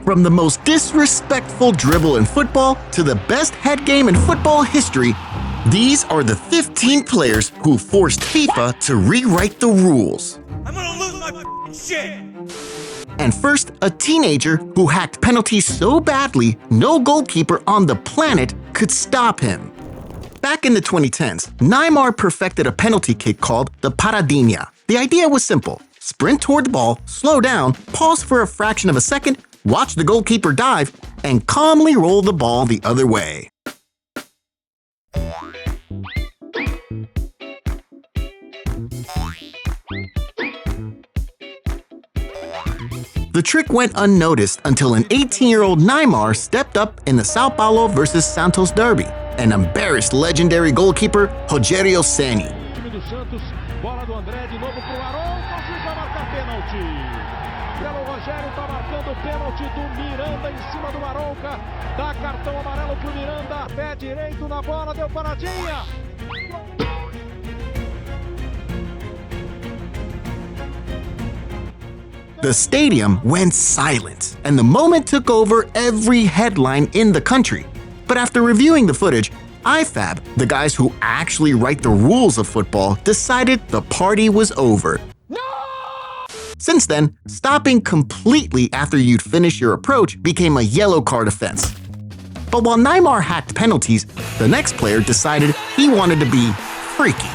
From the most disrespectful dribble in football to the best head game in football history, these are the 15 players who forced FIFA to rewrite the rules. I'm gonna lose my shit! And first, a teenager who hacked penalties so badly no goalkeeper on the planet could stop him. Back in the 2010s, Neymar perfected a penalty kick called the paradinha. The idea was simple. Sprint toward the ball, slow down, pause for a fraction of a second, watch the goalkeeper dive, and calmly roll the ball the other way. The trick went unnoticed until an 18-year-old Neymar stepped up in the Sao Paulo vs Santos derby and embarrassed legendary goalkeeper Rogério Ceni. Bola do André de novo pro Aron, conseguiu marcar pênalti. Pelo Rogério tá marcando o pênalti do Miranda em cima do Aronca. Dá cartão amarelo pro Miranda. Pé direito na bola, deu paradinha. The stadium went silent, and the moment took over every headline in the country. But after reviewing the footage, IFAB, the guys who actually write the rules of football, decided the party was over. No! Since then, stopping completely after you'd finish your approach became a yellow card offense. But while Neymar hacked penalties, the next player decided he wanted to be freaky.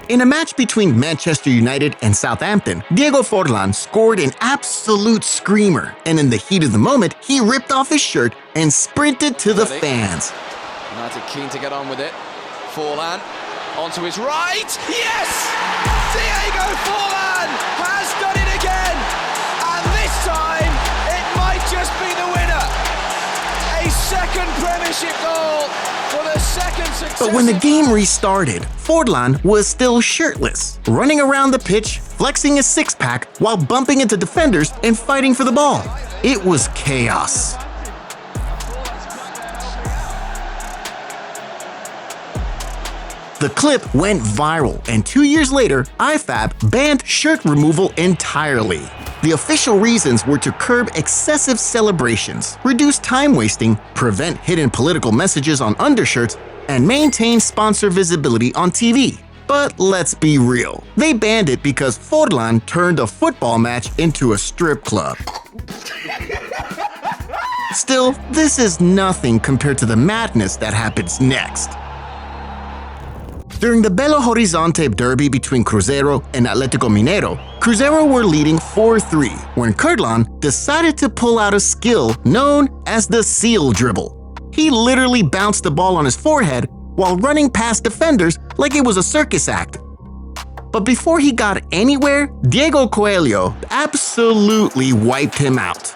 In a match between Manchester United and Southampton, Diego Forlán scored an absolute screamer, and in the heat of the moment, he ripped off his shirt and sprinted to the fans. United keen to get on with it. Forlán onto his right. Yes! Diego Forlán has done it again, and this time it might just be the winner. A second Premiership goal. But when the game restarted, Forlán was still shirtless, running around the pitch, flexing his six-pack while bumping into defenders and fighting for the ball. It was chaos. The clip went viral, and 2 years later, IFAB banned shirt removal entirely. The official reasons were to curb excessive celebrations, reduce time wasting, prevent hidden political messages on undershirts, and maintain sponsor visibility on TV. But let's be real, they banned it because Forlán turned a football match into a strip club. Still, this is nothing compared to the madness that happens next. During the Belo Horizonte derby between Cruzeiro and Atlético Mineiro, Cruzeiro were leading 4-3 when Curdlan decided to pull out a skill known as the seal dribble. He literally bounced the ball on his forehead while running past defenders like it was a circus act. But before he got anywhere, Diego Coelho absolutely wiped him out.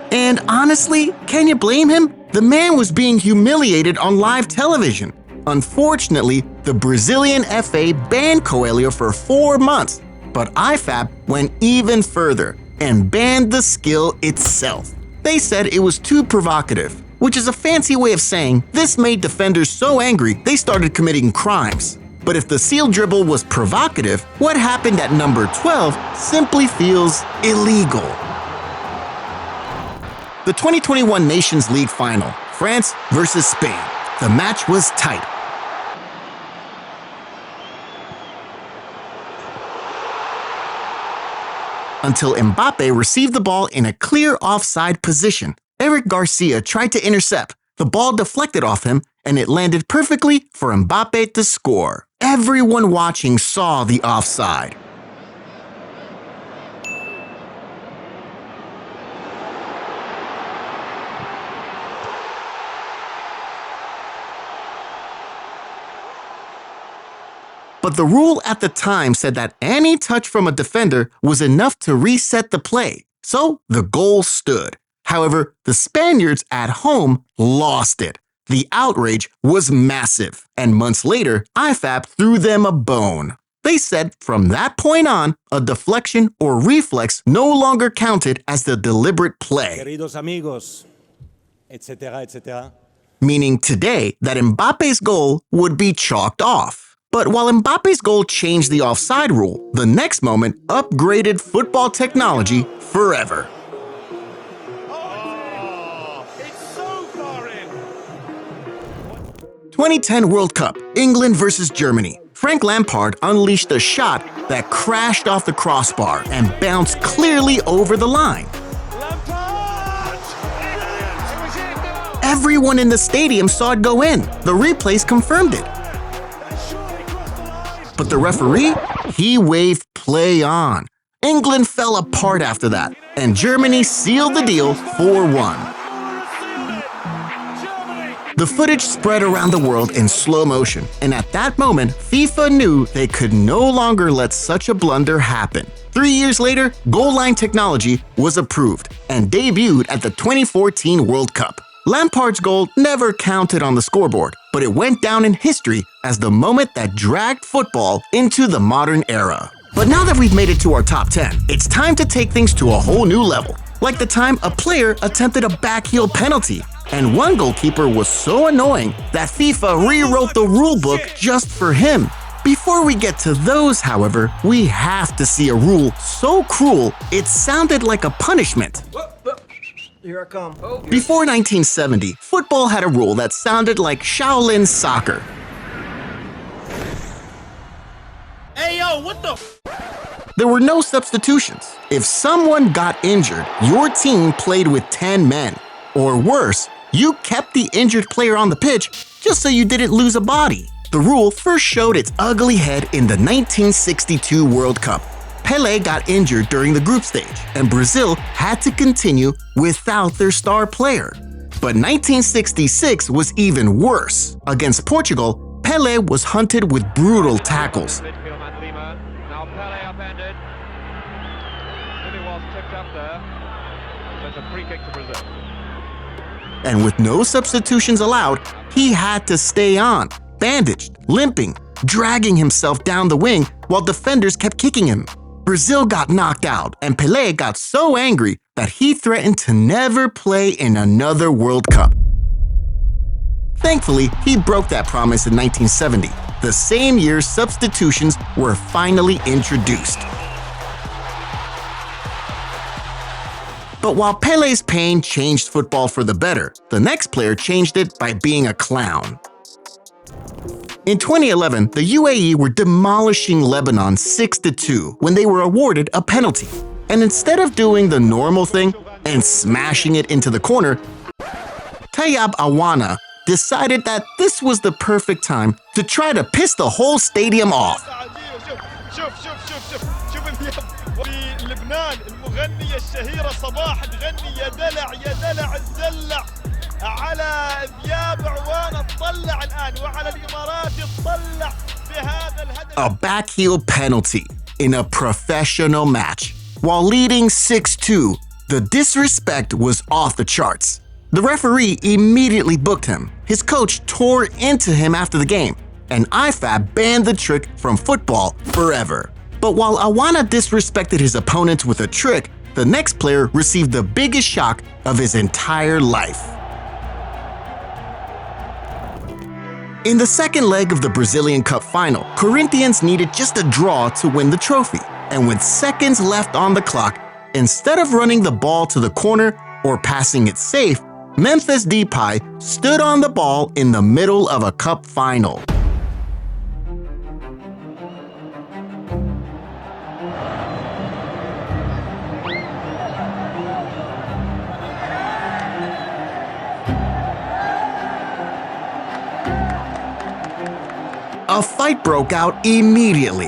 And honestly, can you blame him? The man was being humiliated on live television. Unfortunately, the Brazilian FA banned Coelho for 4 months, but IFAB went even further and banned the skill itself. They said it was too provocative, which is a fancy way of saying this made defenders so angry they started committing crimes. But if the seal dribble was provocative, what happened at number 12 simply feels illegal. The 2021 Nations League final, France versus Spain. The match was tight. Until Mbappe received the ball in a clear offside position. Eric Garcia tried to intercept. The ball deflected off him, and it landed perfectly for Mbappe to score. Everyone watching saw the offside. But the rule at the time said that any touch from a defender was enough to reset the play, so the goal stood. However, the Spaniards at home lost it. The outrage was massive, and months later, IFAB threw them a bone. They said from that point on, a deflection or reflex no longer counted as the deliberate play. Queridos amigos, etc., etc., meaning today that Mbappe's goal would be chalked off. But while Mbappe's goal changed the offside rule, the next moment upgraded football technology forever. 2010 World Cup, England vs. Germany. Frank Lampard unleashed a shot that crashed off the crossbar and bounced clearly over the line. Everyone in the stadium saw it go in. The replays confirmed it. But the referee, he waved play on. England fell apart after that, and Germany sealed the deal 4-1. The footage spread around the world in slow motion, and at that moment, FIFA knew they could no longer let such a blunder happen. 3 years later, goal line technology was approved and debuted at the 2014 World Cup. Lampard's goal never counted on the scoreboard, but it went down in history as the moment that dragged football into the modern era. But now that we've made it to our top 10, it's time to take things to a whole new level. Like the time a player attempted a backheel penalty, and one goalkeeper was so annoying that FIFA rewrote the rulebook just for him. Before we get to those, however, we have to see a rule so cruel it sounded like a punishment. Here I come. Before 1970, football had a rule that sounded like Shaolin soccer. Hey, yo, what the There were no substitutions. If someone got injured, your team played with 10 men. Or worse, you kept the injured player on the pitch just so you didn't lose a body. The rule first showed its ugly head in the 1962 World Cup. Pelé got injured during the group stage, and Brazil had to continue without their star player. But 1966 was even worse. Against Portugal, Pelé was hunted with brutal tackles. Midfield man Lima. Now Pele upended. Really was tipped up there. There's a free kick to Brazil. And with no substitutions allowed, he had to stay on, bandaged, limping, dragging himself down the wing while defenders kept kicking him. Brazil got knocked out, and Pelé got so angry that he threatened to never play in another World Cup. Thankfully, he broke that promise in 1970, the same year substitutions were finally introduced. But while Pelé's pain changed football for the better, the next player changed it by being a clown. In 2011, the UAE were demolishing Lebanon 6-2 when they were awarded a penalty. And instead of doing the normal thing and smashing it into the corner, Tayyab Awana decided that this was the perfect time to try to piss the whole stadium off. لبنان المغنية الشهيرة صباح تغني يا دلع يا دلع الدلع على ذياب عوانة تطلع الآن وعلى الإمارات تطلع بهذا الهدف. A backheel penalty in a professional match. While leading 6-2, the disrespect was off the charts. The referee immediately booked him. His coach tore into him after the game, and IFAB banned the trick from football forever. But while Awana disrespected his opponents with a trick, the next player received the biggest shock of his entire life. In the second leg of the Brazilian Cup final, Corinthians needed just a draw to win the trophy. And with seconds left on the clock, instead of running the ball to the corner or passing it safe, Memphis Depay stood on the ball in the middle of a cup final. A fight broke out immediately.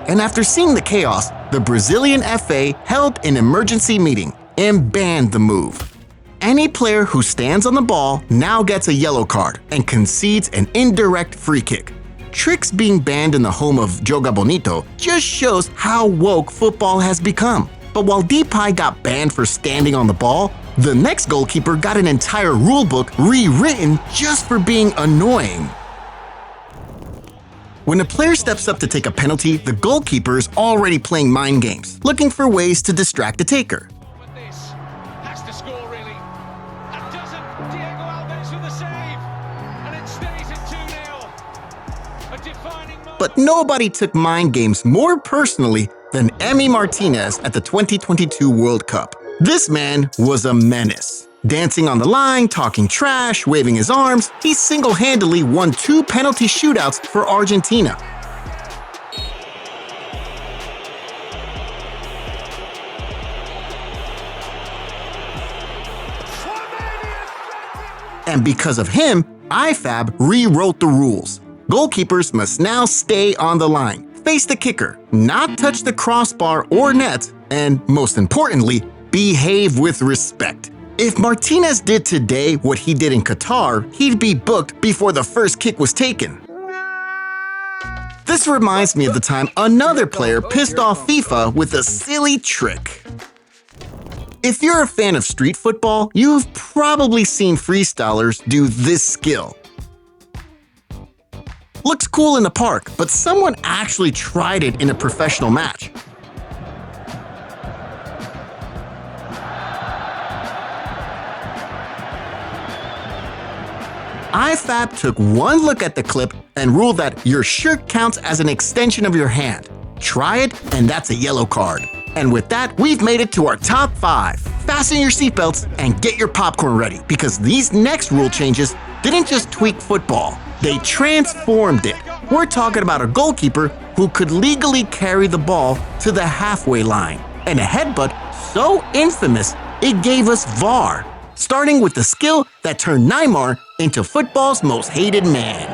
And after seeing the chaos, the Brazilian FA held an emergency meeting and banned the move. Any player who stands on the ball now gets a yellow card and concedes an indirect free kick. Tricks being banned in the home of Joga Bonito just shows how woke football has become. But while Depay got banned for standing on the ball, The next goalkeeper got an entire rulebook rewritten just for being annoying. When a player steps up to take a penalty, the goalkeeper is already playing mind games, looking for ways to distract the taker. This has to score, really. And doesn't. Diego Alves with the save. And it stays at 2-0. A defining moment. But nobody took mind games more personally than Emi Martinez at the 2022 World Cup. This man was a menace. Dancing on the line, talking trash, waving his arms, he single-handedly won 2 penalty shootouts for Argentina. And because of him, IFAB rewrote the rules. Goalkeepers must now stay on the line, face the kicker, not touch the crossbar or net, and most importantly, behave with respect. If Martinez did today what he did in Qatar, he'd be booked before the first kick was taken. This reminds me of the time another player pissed off FIFA with a silly trick. If you're a fan of street football, you've probably seen freestylers do this skill. Looks cool in the park, but someone actually tried it in a professional match. IFAB took one look at the clip and ruled that your shirt counts as an extension of your hand. Try it, and that's a yellow card. And with that, we've made it to our top 5. Fasten your seatbelts and get your popcorn ready, because these next rule changes didn't just tweak football, they transformed it. We're talking about a goalkeeper who could legally carry the ball to the halfway line, and a headbutt so infamous it gave us VAR, starting with the skill that turned Neymar into football's most hated man.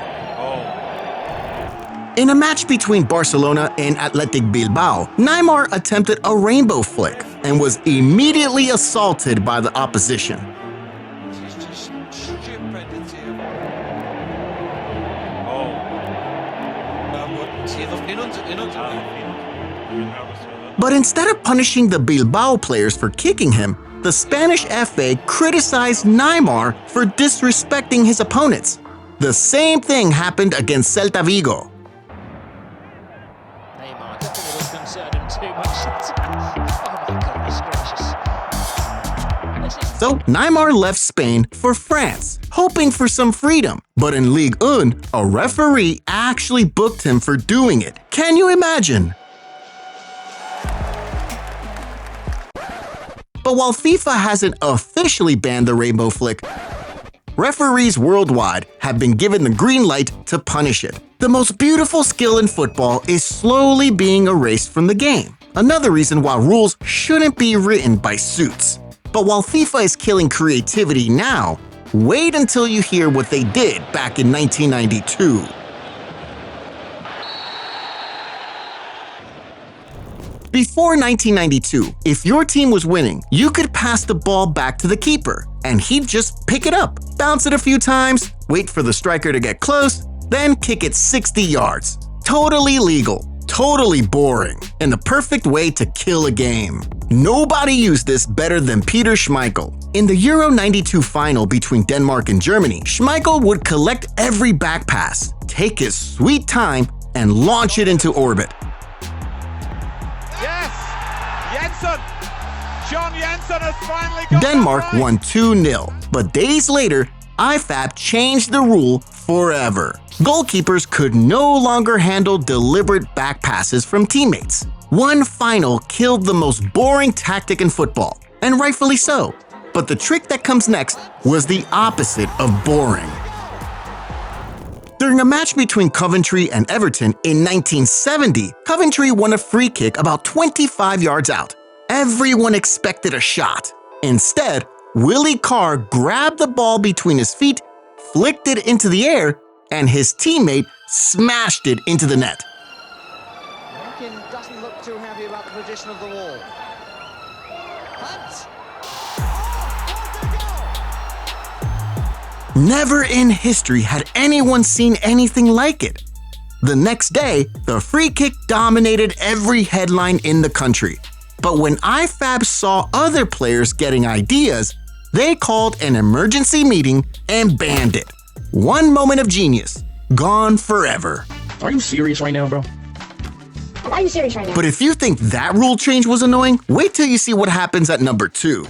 In a match between Barcelona and Athletic Bilbao, Neymar attempted a rainbow flick and was immediately assaulted by the opposition. But instead of punishing the Bilbao players for kicking him, the Spanish FA criticized Neymar for disrespecting his opponents. The same thing happened against Celta Vigo. Neymar, don't think it will concern him too much. Oh my goodness gracious. So Neymar left Spain for France, hoping for some freedom. But in Ligue 1, a referee actually booked him for doing it. Can you imagine? But while FIFA hasn't officially banned the rainbow flick, referees worldwide have been given the green light to punish it. The most beautiful skill in football is slowly being erased from the game. Another reason why rules shouldn't be written by suits. But while FIFA is killing creativity now, wait until you hear what they did back in 1992. Before 1992, if your team was winning, you could pass the ball back to the keeper, and he'd just pick it up, bounce it a few times, wait for the striker to get close, then kick it 60 yards. Totally legal, totally boring, and the perfect way to kill a game. Nobody used this better than Peter Schmeichel. In the Euro '92 final between Denmark and Germany, Schmeichel would collect every back pass, take his sweet time, and launch it into orbit. John Jensen has finally got Denmark that right. won 2-0, but days later, IFAB changed the rule forever. Goalkeepers could no longer handle deliberate back passes from teammates. One final killed the most boring tactic in football, and rightfully so. But the trick that comes next was the opposite of boring. During a match between Coventry and Everton in 1970, Coventry won a free kick about 25 yards out. Everyone expected a shot. Instead, Willie Carr grabbed the ball between his feet, flicked it into the air, and his teammate smashed it into the net. Lincoln doesn't look too happy about the position of the wall. Hunt! Never in history had anyone seen anything like it. The next day, the free kick dominated every headline in the country. But when IFAB saw other players getting ideas, They called an emergency meeting and banned it. One moment of genius, gone forever. Are you serious right now, bro? Are you serious right now? But if you think that rule change was annoying, wait till you see what happens at number 2.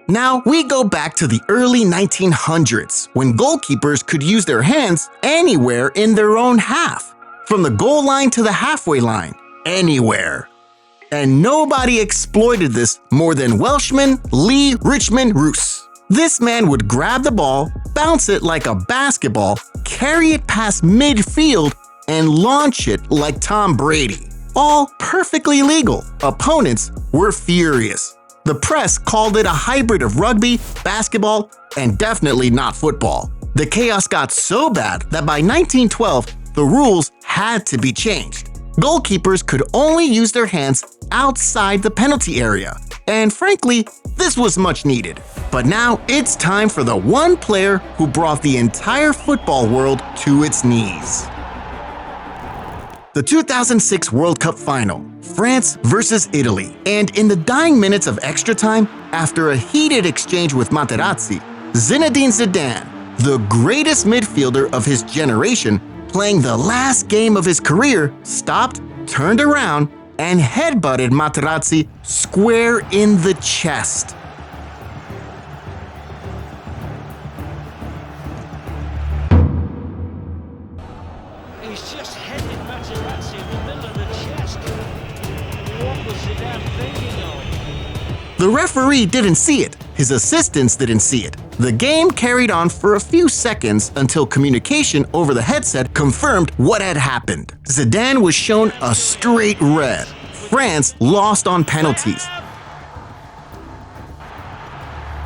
Now, we go back to the early 1900s, when goalkeepers could use their hands anywhere in their own half. From the goal line to the halfway line, anywhere. And nobody exploited this more than Welshman Lee Richmond Roos. This man would grab the ball, bounce it like a basketball, carry it past midfield, and launch it like Tom Brady. All perfectly legal. Opponents were furious. The press called it a hybrid of rugby, basketball, and definitely not football. The chaos got so bad that by 1912, the rules had to be changed. Goalkeepers could only use their hands outside the penalty area. And frankly, this was much needed. But now it's time for the one player who brought the entire football world to its knees. The 2006 World Cup final, France versus Italy. And in the dying minutes of extra time, after a heated exchange with Materazzi, Zinedine Zidane, the greatest midfielder of his generation, playing the last game of his career, stopped, turned around, and headbutted Materazzi square in the chest. He's just headed Materazzi in the middle of the chest. What was Zidane thinking of? The referee didn't see it. His assistants didn't see it. The game carried on for a few seconds until communication over the headset confirmed what had happened. Zidane was shown a straight red. France lost on penalties.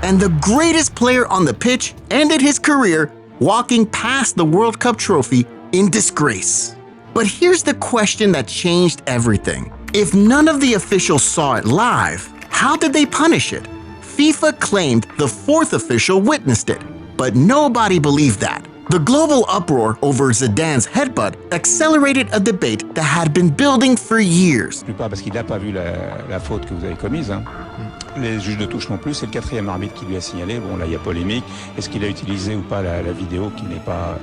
And the greatest player on the pitch ended his career walking past the World Cup trophy in disgrace. But here's the question that changed everything. If none of the officials saw it live, how did they punish it? FIFA claimed the fourth official witnessed it, but nobody believed that. The global uproar over Zidane's headbutt accelerated a debate that had been building for years. Parce qu'il n'a pas vu la faute que vous avez commise. Les juges de touche non plus, c'est le quatrième arbitre qui lui a signalé. Bon, là, il y a polémique. Est-ce qu'il a utilisé ou pas la vidéo qui n'est pas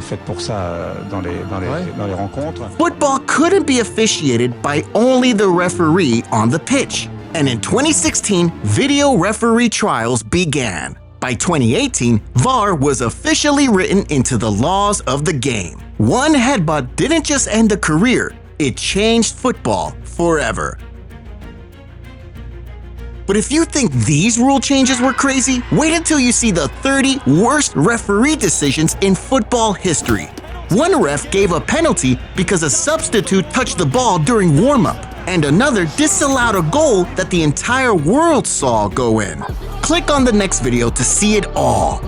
faite pour ça dans les rencontres? Football couldn't be officiated by only the referee on the pitch. And in 2016, video referee trials began. By 2018, VAR was officially written into the laws of the game. One headbutt didn't just end a career, it changed football forever. But if you think these rule changes were crazy, wait until you see the 30 worst referee decisions in football history. One ref gave a penalty because a substitute touched the ball during warm-up, and another disallowed a goal that the entire world saw go in. Click on the next video to see it all.